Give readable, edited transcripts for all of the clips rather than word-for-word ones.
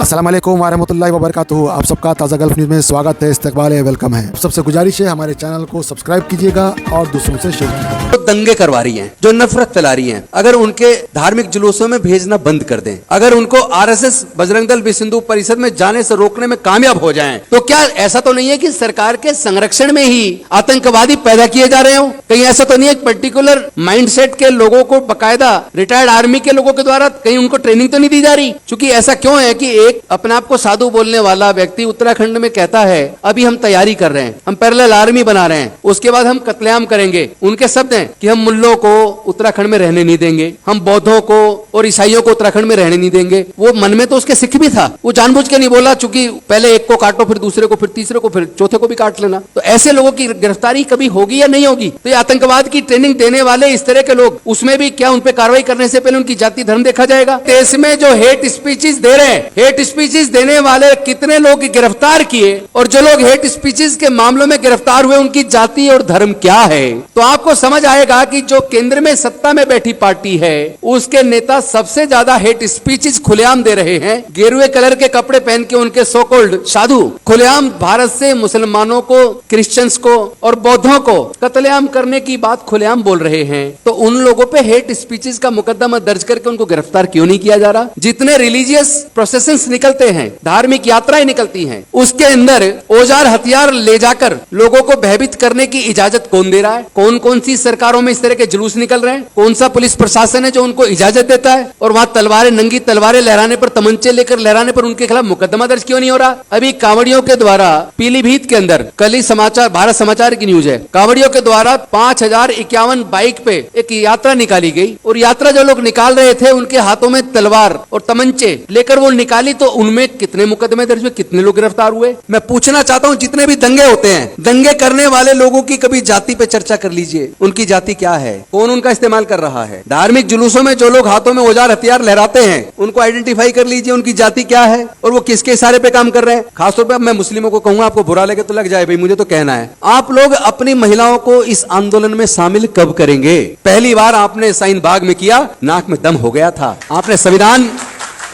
अस्सलाम वालेकुम वरहमतुल्लाहि वबरकातुहू। आप सबका ताज़ा गल्फ न्यूज़ में स्वागत है, इस्तकबाल है, वेलकम है। सबसे गुजारिश है हमारे चैनल को सब्सक्राइब कीजिएगा और दूसरों से शेयर कीजिएगा। जो दंगे करवा रही हैं, जो नफरत फैला रही हैं, अगर उनके धार्मिक जुलूसों में भेजना बंद कर दें, अगर उनको आरएसएस बजरंग दल विश्व हिंदू परिषद में जाने से रोकने में कामयाब हो जाएं, तो क्या ऐसा तो नहीं है कि सरकार के संरक्षण में ही आतंकवादी पैदा किए जा रहे हो? कहीं ऐसा तो नहीं है पर्टिकुलर माइंडसेट के लोगों को बकायदा रिटायर्ड आर्मी के लोगों के द्वारा कहीं उनको ट्रेनिंग तो नहीं दी जा रही? क्योंकि ऐसा क्यों है कि एक अपने आप को साधु बोलने वाला व्यक्ति उत्तराखंड में कहता है अभी हम तैयारी कर रहे हैं, हम पैरेलल आर्मी बना रहे हैं, उसके बाद हम कत्लेआम करेंगे। उनके शब्द हैं कि हम मुल्लों को उत्तराखंड में रहने नहीं देंगे, हम बौद्धों को और ईसाइयों को उत्तराखंड में रहने नहीं देंगे। वो मन में तो उसके सिख भी था, वो जानबूझ के नहीं बोला, चूंकि पहले एक को काटो, फिर दूसरे को, फिर तीसरे को, फिर चौथे को भी काट लेना। तो ऐसे लोगों की गिरफ्तारी कभी होगी या नहीं होगी? तो ये आतंकवाद की ट्रेनिंग देने वाले इस तरह के लोग, उसमें भी क्या उन पर कार्रवाई करने से पहले उनकी जाति धर्म देखा जाएगा? देश में जो हेट स्पीचेस दे रहे हैं, हेट स्पीचेस देने वाले कितने लोग गिरफ्तार किए, और जो लोग हेट स्पीचेस के मामलों में गिरफ्तार हुए उनकी जाति और धर्म क्या है? तो आपको समझ आएगा कि जो केंद्र में सत्ता में बैठी पार्टी है उसके नेता सबसे ज्यादा हेट स्पीचेस खुलेआम दे रहे हैं। गेरुए कलर के कपड़े पहन के उनके सो कॉल्ड साधु खुलेआम भारत से मुसलमानों को, क्रिश्चियंस को और बौद्धों को कत्लेआम करने की बात खुलेआम बोल रहे हैं। तो उन लोगों पे हेट स्पीचेस का मुकदमा दर्ज करके उनको गिरफ्तार क्यों नहीं किया जा रहा? जितने रिलीजियस प्रोसेशंस निकलते हैं, धार्मिक यात्राएं निकलती हैं, उसके अंदर औजार हथियार ले जाकर लोगों को भयभीत करने की इजाजत कौन दे रहा है? कौन कौन सी सरकारों में इस तरह के जुलूस निकल रहे हैं? कौन सा पुलिस प्रशासन है जो उनको इजाजत देता है? और वहां तलवारें, नंगी तलवारें लहराने पर, तमंचे लेकर लहराने पर उनके खिलाफ मुकदमा दर्ज क्यों नहीं हो रहा? अभी कांवड़ियों के द्वारा पीलीभीत के अंदर, कल ही समाचार, भारत समाचार की न्यूज है, कांवड़ियों के द्वारा 5051 बाइक पे एक यात्रा निकाली गई, और यात्रा जो लोग निकाल रहे थे उनके हाथों में तलवार और तमंचे लेकर वो निकाली, तो उनमें कितने मुकदमे दर्ज हुए, कितने लोग गिरफ्तार हुए? मैं पूछना चाहता हूं, जितने भी दंगे होते हैं, दंगे करने वाले लोगों की कभी जाति पे चर्चा कर लीजिए। उनकी जाति क्या है, कौन उनका इस्तेमाल कर रहा है? धार्मिक जुलूसों में जो लोग हाथों में औजार हथियार लहराते हैं उनको आइडेंटिफाई कर लीजिए, उनकी जाति क्या है और वो किसके इशारे पे काम कर रहे हैं। खासतौर पर मैं मुस्लिमों को कहूंगा, आपको बुरा लगे तो लग जाए भाई, मुझे तो कहना है, आप लोग अपनी महिलाओं को इस आंदोलन में शामिल कब करेंगे? पहली बार आपने शाहीन बाग में किया, नाक में दम हो गया था।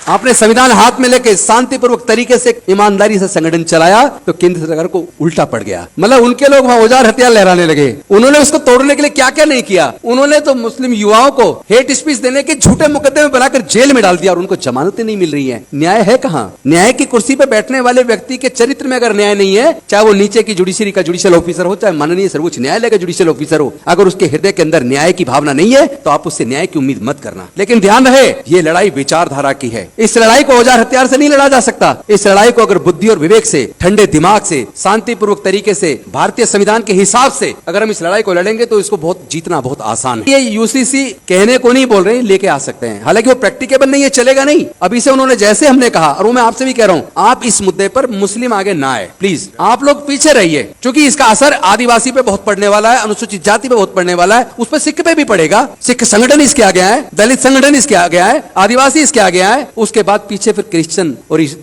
आपने संविधान हाथ में लेके शांतिपूर्वक तरीके से ईमानदारी से संगठन चलाया, तो केंद्र सरकार को उल्टा पड़ गया। मतलब उनके लोग वहां औजार हथियार लहराने लगे। उन्होंने उसको तोड़ने के लिए क्या क्या नहीं किया। उन्होंने तो मुस्लिम युवाओं को हेट स्पीच देने के झूठे मुकदमे बनाकर जेल में डाल दिया, और उनको जमानतें नहीं मिल रही है। न्याय है कहां? न्याय की कुर्सी पर बैठने वाले व्यक्ति के चरित्र में अगर न्याय नहीं है, चाहे वो नीचे की जुडिशरी का जुडिशियल ऑफिसर हो, चाहे माननीय सर्वोच्च न्यायालय का जुडिशियल ऑफिसर हो, अगर उसके हृदय के अंदर न्याय की भावना नहीं है तो आप उससे न्याय की उम्मीद मत करना। लेकिन ध्यान रहे, ये लड़ाई विचारधारा की है। इस लड़ाई को औजार हथियार से नहीं लड़ा जा सकता। इस लड़ाई को अगर बुद्धि और विवेक से, ठंडे दिमाग से, शांतिपूर्वक तरीके से, भारतीय संविधान के हिसाब से अगर हम इस लड़ाई को लड़ेंगे तो इसको जीतना बहुत आसान है। ये यूसीसी कहने को नहीं बोल रहे, लेके आ सकते हैं, हालांकि वो प्रैक्टिकेबल नहीं है, चलेगा नहीं। अभी से उन्होंने जैसे हमने कहा, और वो मैं आपसे भी कह रहा हूं, आप इस मुद्दे पर मुस्लिम आगे ना आए, प्लीज आप लोग पीछे रहिए, क्योंकि इसका असर आदिवासी पे बहुत पड़ने वाला है, अनुसूचित जाति पे बहुत पड़ने वाला है, उस पर सिख पे भी पड़ेगा। सिख संगठन इसके आगे आए, दलित संगठन इसके आगे आए, आदिवासी इसके आगे आए, उसके बाद पीछे फिर क्रिश्चियन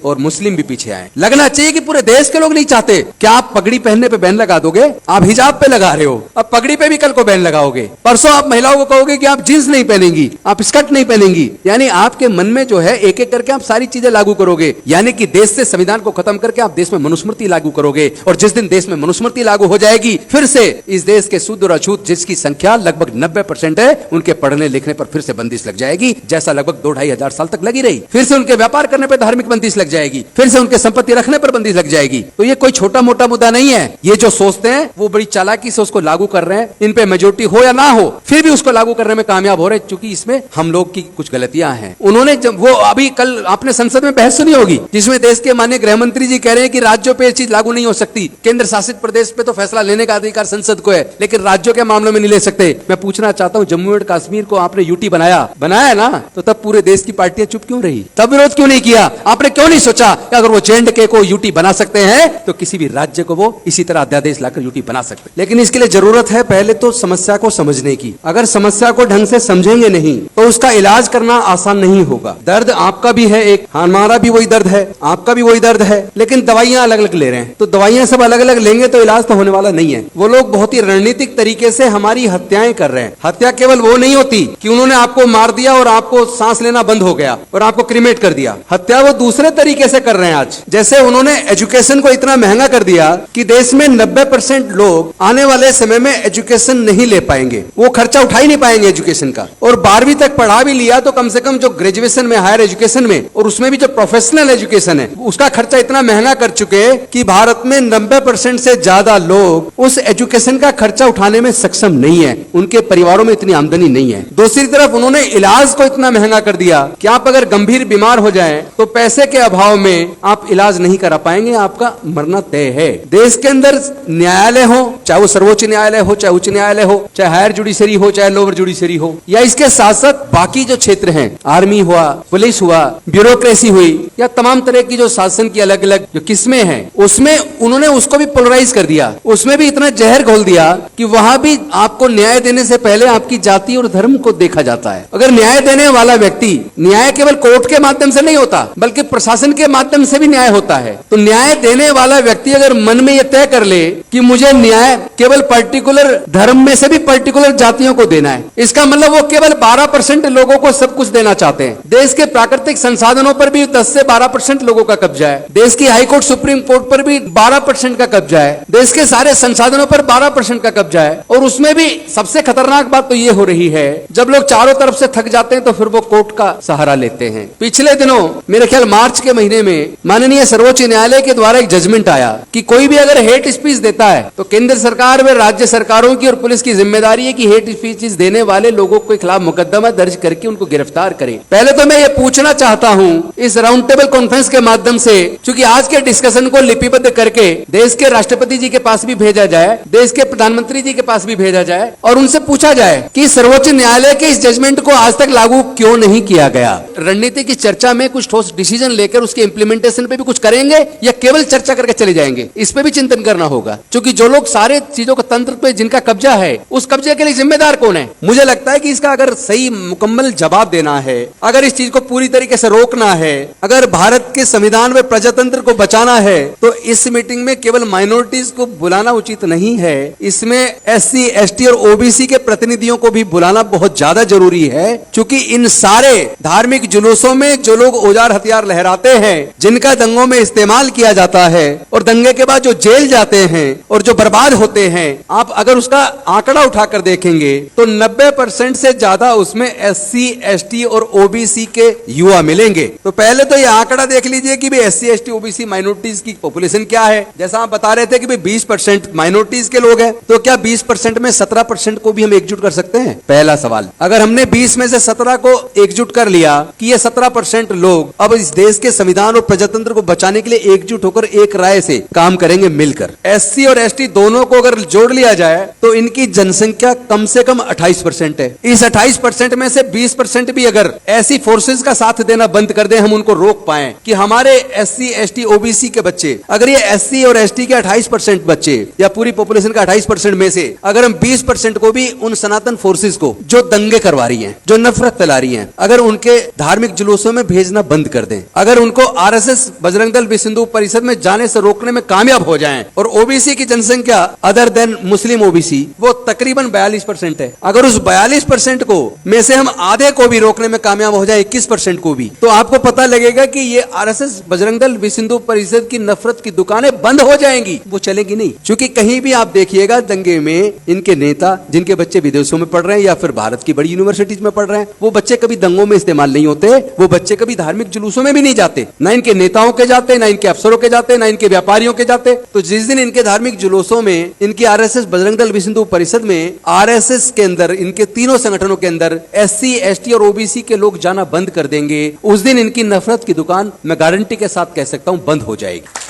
और मुस्लिम भी पीछे आए। लगना चाहिए कि पूरे देश के लोग नहीं चाहते। क्या आप पगड़ी पहनने पे बैन लगा दोगे? आप हिजाब पे लगा रहे हो, अब पगड़ी पे भी कल को बैन लगाओगे। परसों आप महिलाओं को कहोगे कि आप जींस नहीं पहनेंगी, आप स्कर्ट नहीं पहनेंगी। यानी आपके मन में जो है एक एक करके आप सारी चीजें लागू करोगे, यानी कि देश से संविधान को खत्म करके आप देश में मनुस्मृति लागू करोगे। और जिस दिन देश में मनुस्मृति लागू हो जाएगी, फिर से इस देश के शुद्ध और अछूत जिसकी संख्या लगभग 90% है, उनके पढ़ने लिखने पर फिर से बंदिश लग जाएगी, जैसा लगभग 2-2.5 हजार साल तक लगी रही। फिर से उनके व्यापार करने पर धार्मिक बंदिश लग जाएगी, फिर से उनके संपत्ति रखने पर बंदिश लग जाएगी। तो ये कोई छोटा मोटा मुद्दा नहीं है। ये जो सोचते हैं वो बड़ी चालाकी से उसको लागू कर रहे हैं। इन पे मेजोरिटी हो या ना हो, फिर भी उसको लागू करने में कामयाब हो रहे हैं, क्योंकि इसमें हम लोग की कुछ गलतियां हैं। उन्होंने जब वो अभी कल आपने संसद में बहस सुनी होगी, जिसमें देश के माननीय गृह मंत्री जी कह रहे हैं कि राज्यों पे चीज लागू नहीं हो सकती, केंद्र शासित प्रदेश पे तो फैसला लेने का अधिकार संसद को है, लेकिन राज्यों के मामलों में नहीं ले सकते। मैं पूछना चाहता हूं, जम्मू एंड कश्मीर को आपने यूटी बनाया ना, तो तब पूरे देश की पार्टियां चुप क्यों रही? तब विरोध क्यों नहीं किया? आपने क्यों नहीं सोचा कि अगर वो जे&के को यूटी बना सकते हैं तो किसी भी राज्य को वो इसी तरह अध्यादेश लाकर यूटी बना सकते। लेकिन इसके लिए जरूरत है पहले तो समस्या को समझने की। अगर समस्या को ढंग से समझेंगे नहीं तो उसका इलाज करना आसान नहीं होगा। दर्द आपका भी है एक, हमारा भी वही दर्द है, आपका भी वही दर्द है, लेकिन दवाइयां अलग अलग ले रहे हैं। तो दवाइयां सब अलग अलग लेंगे तो इलाज तो होने वाला नहीं है। वो लोग बहुत ही रणनीतिक तरीके से हमारी हत्याएं कर रहे हैं। हत्या केवल वो नहीं होती कि उन्होंने आपको मार दिया और आपको सांस लेना बंद हो गया और आपको क्रिमेट कर दिया। हत्या वो दूसरे तरीके से कर रहे हैं आज, जैसे उन्होंने एजुकेशन को इतना महंगा कर दिया कि देश में 90% लोग आने वाले समय में एजुकेशन नहीं ले पाएंगे, वो खर्चा उठा ही नहीं पाएंगे एजुकेशन का। और 12वीं तक पढ़ा भी लिया तो कम से कम जो ग्रेजुएशन में, हायर एजुकेशन में, और उसमें भी जो प्रोफेशनल एजुकेशन है, उसका खर्चा इतना महंगा कर चुके कि भारत में 90% से ज्यादा लोग उस एजुकेशन का खर्चा उठाने में सक्षम नहीं है, उनके परिवारों में इतनी आमदनी नहीं है। दूसरी तरफ उन्होंने इलाज को इतना महंगा कर दिया कि आप अगर गंभीर बीमार हो जाएं तो पैसे के अभाव में आप इलाज नहीं करा पाएंगे, आपका मरना तय है। देश के अंदर न्यायालय हो, चाहे वो सर्वोच्च न्यायालय हो, चाहे उच्च न्यायालय हो, चाहे हायर जुडिशरी हो, चाहे लोअर जुडिशरी हो, या इसके साथ साथ बाकी जो क्षेत्र हैं, आर्मी हुआ, पुलिस हुआ, ब्यूरोक्रेसी हुई, या तमाम तरह की जो शासन की अलग अलग जो किस्में हैं, उसमें उन्होंने उसको भी पोलराइज कर दिया, उसमें भी इतना जहर घोल दिया कि वहां भी आपको न्याय देने से पहले आपकी जाति और धर्म को देखा जाता है। अगर न्याय देने वाला व्यक्ति, न्याय केवल कोर्ट के माध्यम से नहीं होता बल्कि प्रशासन के माध्यम से भी न्याय होता है, तो न्याय देने वाला व्यक्ति अगर मन में यह तय कर ले कि मुझे न्याय केवल पर्टिकुलर धर्म में से भी पर्टिकुलर जातियों को देना है, इसका मतलब वो केवल 12% लोगों को सब कुछ देना चाहते हैं। देश के प्राकृतिक संसाधनों पर भी 10 से 12% लोगों का कब्जा है, देश की हाई कोर्ट, सुप्रीम कोर्ट पर भी 12% का कब्जा है, देश के सारे संसाधनों पर 12% का कब्जा है। और उसमें भी सबसे खतरनाक बात तो ये हो रही है, जब लोग चारों तरफ से थक जाते हैं तो फिर वो कोर्ट का सहारा लेते हैं। पिछले दिनों मेरे ख्याल मार्च के महीने में माननीय सर्वोच्च न्यायालय के द्वारा एक जजमेंट आया कि कोई भी अगर हेट स्पीच देता है तो केंद्र सरकार व राज्य सरकारों की और पुलिस की जिम्मेदारी है कि हेट स्पीच देने वाले लोगों के खिलाफ मुकदमा दर्ज करके उनको गिरफ्तार करें। पहले तो मैं ये पूछना चाहता हूं इस राउंड टेबल कॉन्फ्रेंस के माध्यम से, क्योंकि आज के डिस्कशन को लिपिबद्ध करके देश के राष्ट्रपति जी के पास भी भेजा जाए, देश के प्रधानमंत्री जी के पास भी भेजा जाए और उनसे पूछा जाए कि सर्वोच्च न्यायालय के इस जजमेंट को आज तक लागू क्यों नहीं किया गया। रणनीति की चर्चा में कुछ ठोस डिसीजन लेकर उसके इंप्लीमेंटेशन पे भी कुछ करेंगे या केवल चर्चा करके चले जाएंगे, इस पे भी चिंतन करना होगा। क्योंकि जो लोग सारे चीजों का तंत्र पे जिनका कब्जा है, उस कब्जे के लिए जिम्मेदार कौन है? मुझे लगता है कि इसका अगर सही मुकम्मल जवाब देना है, अगर इस चीज को पूरी तरीके से रोकना है, अगर भारत के संविधान में प्रजातंत्र को बचाना है, तो इस मीटिंग में केवल माइनॉरिटीज को बुलाना उचित नहीं है, इसमें SC, ST और OBC के प्रतिनिधियों को भी बुलाना बहुत ज्यादा जरूरी है। क्योंकि इन सारे धार्मिक जुलूसों में जो लोग औजार हथियार लहराते हैं, जिनका दंगों में इस्तेमाल किया जाता है और दंगे के बाद जो जेल जाते हैं और जो बर्बाद होते हैं, आप अगर उसका आंकड़ा उठाकर देखेंगे तो 90% से ज्यादा उसमें SC, ST और OBC के युवा मिलेंगे। तो पहले तो यह आंकड़ा देख लीजिए कि SC, ST, OBC माइनॉरिटीज की पॉपुलेशन क्या है। जैसा आप बता रहे थे कि 20% माइनॉरिटीज के लोग हैं, तो क्या 20% में 17% को भी हम एकजुट कर सकते हैं? पहला सवाल। अगर हमने 20 में से 17 को एकजुट कर लिया कि ये 17% लोग अब इस देश के संविधान और प्रजातंत्र को बचाने के लिए एकजुट होकर एक राय से काम करेंगे मिलकर, SC और ST दोनों को अगर जोड़ लिया जाए तो इनकी जनसंख्या कम से कम 28% है। इस 28% में से 20% भी अगर ऐसी फोर्सेस का साथ देना बंद कर दें, हम उनको रोक पाए कि हमारे SC, ST, OBC के बच्चे, अगर ये SC और ST के 28% बच्चे या पूरी पॉपुलेशन का 28% में से अगर हम 20% को भी उन सनातन फोर्सेस को जो दंगे करवा रही हैं, जो नफरत फैला रही हैं, अगर उनके धार्मिक जुलूसों में भेजना बंद कर दें, अगर उनको RSS, बजरंग दल, विश्व हिंदू परिषद में जाने से रोकने में कामयाब हो जाएं, और OBC की जनसंख्या अदर देन मुस्लिम OBC वो तकरीबन 42% है, अगर उस 42% को में से हम आधे को भी रोकने में कामयाब हो जाए, 21% को भी, तो आपको पता लगेगा कि ये RSS, बजरंग दल, विश्व हिंदू परिषद की नफरत की दुकानें बंद हो जाएंगी, वो चलेगी नहीं। क्योंकि कहीं भी आप देखिएगा दंगे में इनके नेता, जिनके बच्चे विदेशों में पढ़ रहे हैं या फिर भारत की बड़ी यूनिवर्सिटीज में पढ़ रहे हैं, वो बच्चे कभी दंगों में इस्तेमाल नहीं होते, वो बच्चे कभी धार्मिक जुलूसों में भी नहीं जाते, ना इनके नेताओं के जाते, ना इनके अफसरों के जाते, ना इनके व्यापारियों के जाते। तो जिस दिन इनके धार्मिक जुलूसों में, इनकी RSS, बजरंग दल, विश्व हिंदू परिषद में, RSS के अंदर, इनके तीनों संगठनों के अंदर SC, ST और OBC के लोग जाना बंद कर देंगे, उस दिन इनकी नफरत की दुकान मैं गारंटी के साथ कह सकता हूं बंद हो जाएगी।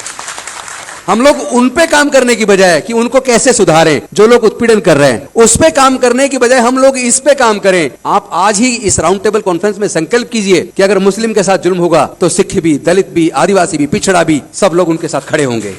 हम लोग उन पे काम करने की बजाय कि उनको कैसे सुधारें, जो लोग उत्पीड़न कर रहे हैं, उस पे काम करने की बजाय हम लोग इस पे काम करें। आप आज ही इस राउंड टेबल कॉन्फ्रेंस में संकल्प कीजिए कि अगर मुस्लिम के साथ जुल्म होगा तो सिख भी, दलित भी, आदिवासी भी, पिछड़ा भी, सब लोग उनके साथ खड़े होंगे।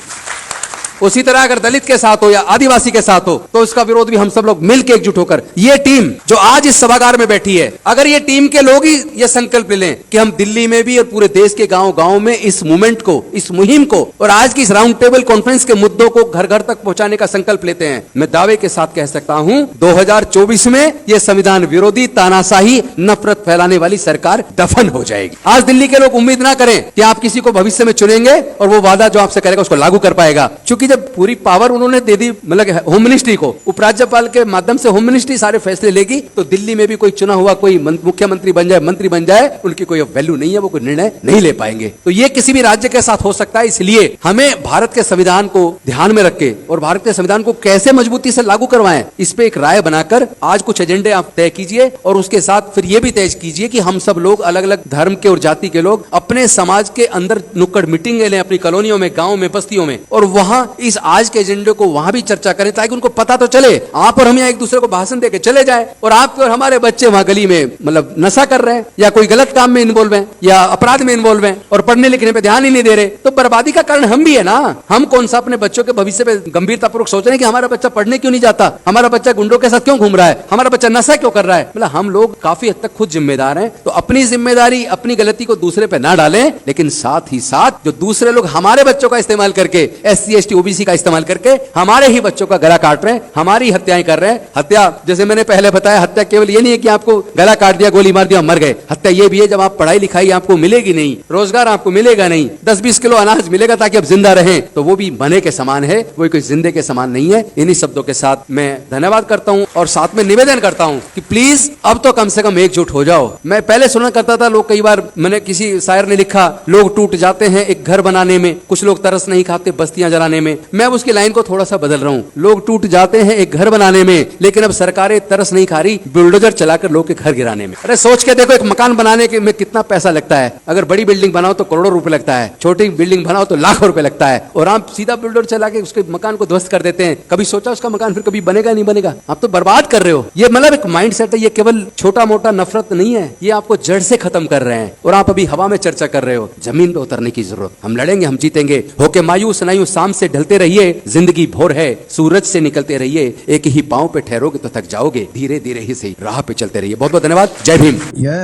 उसी तरह अगर दलित के साथ हो या आदिवासी के साथ हो तो उसका विरोध भी हम सब लोग मिलकर एकजुट होकर, ये टीम जो आज इस सभागार में बैठी है, अगर ये टीम के लोग ही ये संकल्प ले लें कि हम दिल्ली में भी और पूरे देश के गांव गांव में इस मूवमेंट को, इस मुहिम को और आज की इस राउंड टेबल कॉन्फ्रेंस के मुद्दों को घर घर तक पहुंचाने का संकल्प लेते हैं, मैं दावे के साथ कह सकता हूं 2024 में यह संविधान विरोधी तानाशाही नफरत फैलाने वाली सरकार दफन हो जाएगी। आज दिल्ली के लोग उम्मीद ना करें कि आप किसी को भविष्य में चुनेंगे और वो वादा जो आपसे करेगा उसको लागू कर पाएगा, क्योंकि जब पूरी पावर उन्होंने दे दी मतलब होम मिनिस्ट्री को, उपराज्यपाल के माध्यम से होम मिनिस्ट्री सारे फैसले लेगी, तो दिल्ली में भी कोई चुना हुआ कोई मुख्यमंत्री बन जाए, मंत्री बन जाए, उनकी कोई वैल्यू नहीं है, वो कोई निर्णय नहीं ले पाएंगे। तो ये किसी भी राज्य के साथ हो सकता है, इसलिए हमें भारत के संविधान को ध्यान में रख के और भारत के संविधान को कैसे मजबूती से लागू करवाएं, इस पे एक राय बनाकर आज कुछ एजेंडे आप तय कीजिए और उसके साथ फिर ये भी तय कीजिए कि हम सब लोग अलग अलग धर्म के और जाति के लोग अपने समाज के अंदर नुक्कड़ मीटिंग लें अपनी कॉलोनियों में, गांव में, बस्तियों में, और वहां इस आज के एजेंडे को वहां भी चर्चा करें ताकि उनको पता तो चले। आप और हम यहाँ एक दूसरे को भाषण देके चले जाए और आपके और हमारे बच्चे वहां गली में मतलब नशा कर रहे हैं या कोई गलत काम में इन्वॉल्व है या अपराध में इन्वॉल्व है और पढ़ने लिखने पे ध्यान ही नहीं दे रहे, तो बर्बादी का कारण हम भी है ना। हम कौन सा अपने बच्चों के भविष्य पे गंभीरतापूर्वक सोच रहे हैं कि हमारा बच्चा पढ़ने क्यों नहीं जाता, हमारा बच्चा गुंडों के साथ क्यों घूम रहा है, हमारा बच्चा नशा क्यों कर रहा है। मतलब हम लोग काफी हद तक खुद जिम्मेदार हैं, तो अपनी जिम्मेदारी, अपनी गलती को दूसरे पे ना डालें, लेकिन साथ ही साथ जो दूसरे लोग हमारे बच्चों का इस्तेमाल करके, SC ST OBC का इस्तेमाल करके हमारे ही बच्चों का गला काट रहे हैं, हमारी हत्याएं कर रहे हैं। हत्या जैसे मैंने पहले बताया, हत्या केवल ये नहीं है कि आपको गला काट दिया, गोली मार दिया, मर गए। हत्या ये भी है जब आप पढ़ाई लिखाई आपको मिलेगी नहीं, रोजगार आपको मिलेगा नहीं, 10-20 किलो अनाज मिलेगा ताकि आप जिंदा रहें, तो वो भी बने के समान है, वो कोई जिंदे के समान नहीं है। इन्हीं शब्दों के साथ मैं धन्यवाद करता हूं और साथ में निवेदन करता हूं कि प्लीज अब तो कम से कम एकजुट हो जाओ। मैं पहले सुना करता था लोग, कई बार मैंने किसी शायर ने लिखा, लोग टूट जाते हैं एक घर बनाने में, कुछ लोग तरस नहीं खाते बस्तियां जलाने में। मैं उसकी लाइन को थोड़ा सा बदल रहा हूं, लोग टूट जाते हैं एक घर बनाने में, लेकिन अब सरकारें तरस नहीं खा रही बुलडोजर चलाकर लोग के घर गिराने में। अरे सोच के देखो, एक मकान बनाने के में कितना पैसा लगता है। अगर बड़ी बिल्डिंग बनाओ तो करोड़ों रुपए लगता है, छोटी बिल्डिंग बनाओ तो लाखों रुपए लगता है, और आप सीधा बुलडोजर चला के उसके मकान को ध्वस्त कर देते हैं। कभी सोचा उसका मकान फिर कभी बनेगा नहीं बनेगा? आप तो बर्बाद कर रहे हो। ये मतलब एक माइंड सेट है, ये केवल छोटा मोटा नफरत नहीं है, ये आपको जड़ से खत्म कर रहे हैं। और आप अभी हवा में चर्चा कर रहे हो, जमीन पे उतरने की जरूरत। हम लड़ेंगे, हम जीतेंगे। होके मायूस नायूस शाम से ढलते रहिए, जिंदगी भोर है, सूरज से निकलते रहिए, एक ही पांव पे ठहरोगे तो थक जाओगे, धीरे धीरे ही सही राह पे चलते रहिए। बहुत बहुत धन्यवाद। जय भीम। या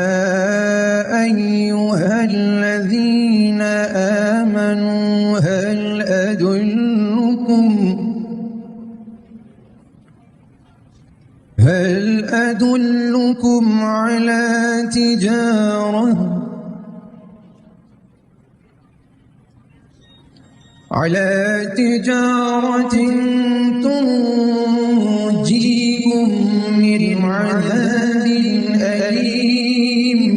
अय्युहल्लज़ीना आमनू हल अदुल्लुकुम अला तिजारतिन तुंजीकुम मिन अज़ाबिन अलीम।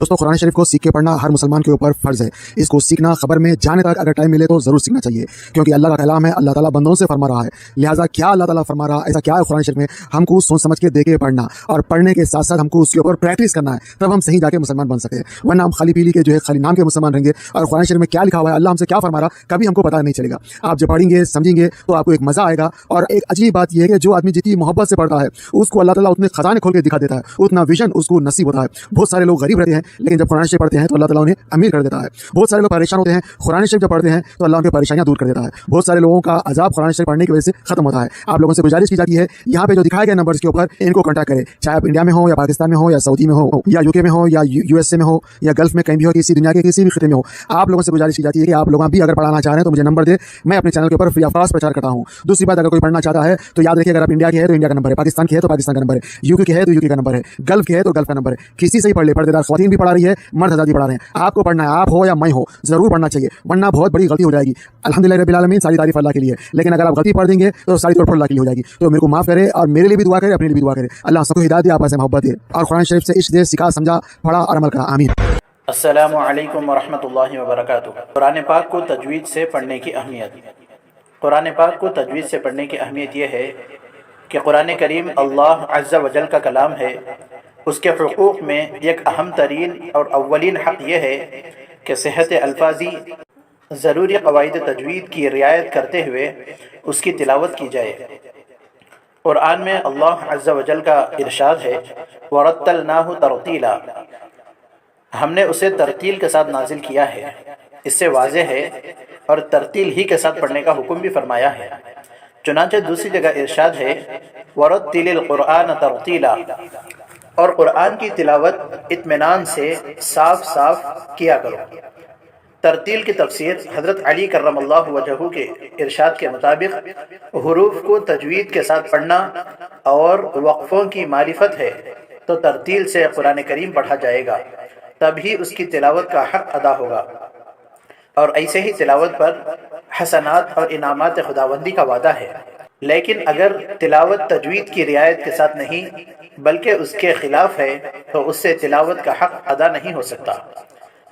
दोस्तों, कुरान शरीफ को सीख के पढ़ना हर मुसलमान के ऊपर फर्ज है। इसको सीखना, खबर में जाने तक अगर टाइम मिले तो जरूर सीखना चाहिए, क्योंकि अल्लाह का कलाम है, अल्लाह ताला बंदों से फरमा रहा है। लिहाजा क्या अल्लाह ताला फरमा रहा है, ऐसा क्या है कुरान शरीफ में, हमको सोच समझ के देखे पढ़ना, और पढ़ने के साथ साथ हमको उसके ऊपर प्रैक्टिस करना है, तब हम सही जाके मुसलमान बन सके। वरना हम खाली पीली के जो है खाली नाम के मुसलमान रहेंगे, और कुरान शरीफ में क्या लिखा हुआ है, अल्लाह हमसे क्या फरमा रहा, कभी हमको पता नहीं चलेगा। आप जब पढ़ेंगे, समझेंगे, तो आपको एक मजा आएगा। और एक अजीब बात यह है कि जो आदमी जितनी मोहब्बत से पढ़ता है, उसको अल्लाह ताला उतने खजाने खोल के दिखा देता है, उतना विजन उसको नसीब होता है। बहुत सारे लोग गरीब रहते हैं, लेकिन जब कुरान शरीफ पढ़ते हैं तो अल्लाह ताला उन्हें अमीर कर देता है। बहुत सारे लोग परेशान होते हैं, कुरान शरीफ जब पढ़ते हैं तो अल्लाह उनकी परेशानियां दूर कर देता है। बहुत सारे लोगों का अजाब कुरान शरीफ पढ़ने की वजह से खत्म होता है। आप लोगों से गुजारिश की जाती है, यहाँ पे जो दिखाए गए नंबर्स के ऊपर इनको कांटेक्ट करें, चाहे आप इंडिया में हो या पाकिस्तान में हो या सऊदी में हो या यूके में हो या USA में हो या गल्फ में कहीं भी हो, किसी दुनिया के किसी भी खिते में हो, आप लोगों से गुजारिश की जाती है कि आप लोग भी अगर पढ़ाना चाह रहे हैं तो मुझे नंबर दे, मैं अपने चैनल के ऊपर फ्री ऑफ कॉस्ट प्रचार करता हूँ। दूसरी बात, अगर कोई पढ़ना चाहता है तो याद रखिए, अगर आप इंडिया के है तो इंडिया का नंबर है, पाकिस्तान के है तो पाकिस्तान का नंबर है, यूके के है तो यूके का नंबर है, गल्फ के है तो गल्फ का नंबर है। किसी से ही पढ़ ले, पर्देदार ख्वातीन भी पढ़ा रही है, मर्द हज़रात भी पढ़ा रहे हैं। आपको पढ़ना है, आप हो या मैं हो, जरूर पढ़ना चाहिए, वरना बहुत बड़ी गलती हो जाएगी। अल्हम्दुलिल्लाह रब्बिल आलमीन, सारी तारीफ अल्लाह के लिए, लेकिन अगर आप गलती पढ़ देंगे तो सारी तौर पर अल्लाह के लिए हो जाएगी। तो मेरे को माफ करे और मेरे लिए भी दुआ करे, अपने लिए भी दुआ करे। अल्लाह सबको हिदायत दे, आपस में मोहब्बत दे, और कुरान शरीफ से इश्क दे, सिखा, समझा, पढ़ा और अमल करा। आमीन। अस्सलामु अलैकुम वरहमतुल्लाहि वबरकातुहू। कुरान पाक को तजवीद से पढ़ने की अहमियत। कुरान पाक को तजवीद से पढ़ने की अहमियत यह है कि कुरान करीम अल्लाह अज़्ज़ा वजल का कलाम है। उसके हुकूक़ में एक अहम तरीन और अव्वलीन हक़ यह है कि सेहत अल्फाजी ज़रूरी क़वाइद तजवीद की रियायत करते हुए उसकी तिलावत की जाए। कुरान में अल्लाह अज़्ज़ा वजल का इरशाद है, वरत्तलनाहु तरतीला, हमने उसे तरतील के साथ नाजिल किया है। इससे वाज़ेह है और तरतील ही के साथ पढ़ने का हुक्म भी फरमाया है। चुनांचे दूसरी जगह इरशाद है वरत्तिलिल कुरआन तरतीला, और कुरान की तिलावत इत्मीनान से साफ साफ किया करो। तरतील की तफसीर हज़रत अली करमल्लाहु वजहू के इरशाद के मुताबिक हुरूफ को तजवीद के साथ पढ़ना और वक्फ़ों की मारिफत है तो तरतील से कुरान करीम पढ़ा जाएगा, तभी उसकी तिलावत का हक अदा होगा। और ऐसे ही तिलावत पर हसनात और इनामात खुदावंदी का वादा है। लेकिन अगर तिलावत तजवीद की रियायत के साथ नहीं बल्कि उसके खिलाफ है तो उससे तिलावत का हक अदा नहीं हो सकता।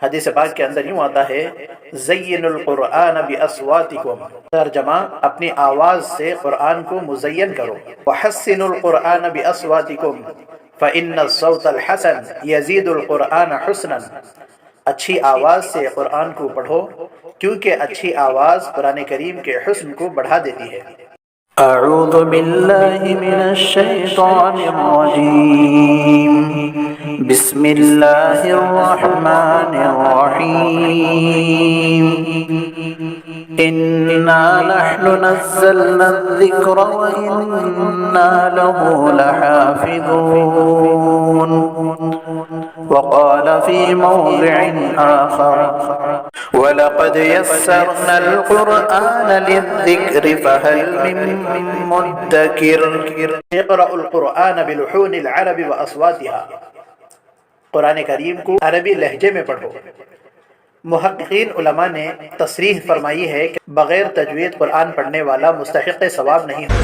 हदीस पाक के अंदर यूँ आता है ज़य्यिनुल कुरआन बिअस्वातिकुम, तर्जमा अपनी आवाज़ से कुरान को मुज़य्यन करो। वहस्सिनुल कुरआन बिअस्वातिकुम फ़इन्नस्सौतल हसन यज़ीदुल कुरआन हुस्नन, अच्छी आवाज़ से कुरान को पढ़ो क्योंकि अच्छी आवाज़ कुरान करीम के हुस्न को बढ़ा देती है। अऊज़ु बिल्लाहि मिनश शैतानिर रजीम, बिस्मिल्लाहिर रहमानिर रहीम, इन्ना नहनु नज़्ज़लना ज़िक्रा व इन्ना लहू लहाफ़िज़ून। वक़ाल फ़ी मौज़िइन आख़र वलक़द यस्सरनल क़ुरआन लिज़्ज़िक्रि फ़हल मिन मुद्दकिर। इक़रउल कुरआन बिलुहूनिल अरबि व अस्वातिहा, कुरान करीम को अरबी लहजे में पढ़ो। मुहक्किकीन उलमा ने तसरीह फरमाई है कि बगैर तजवीद कुरान पढ़ने वाला मुस्तहिक़ सवाब नहीं हो।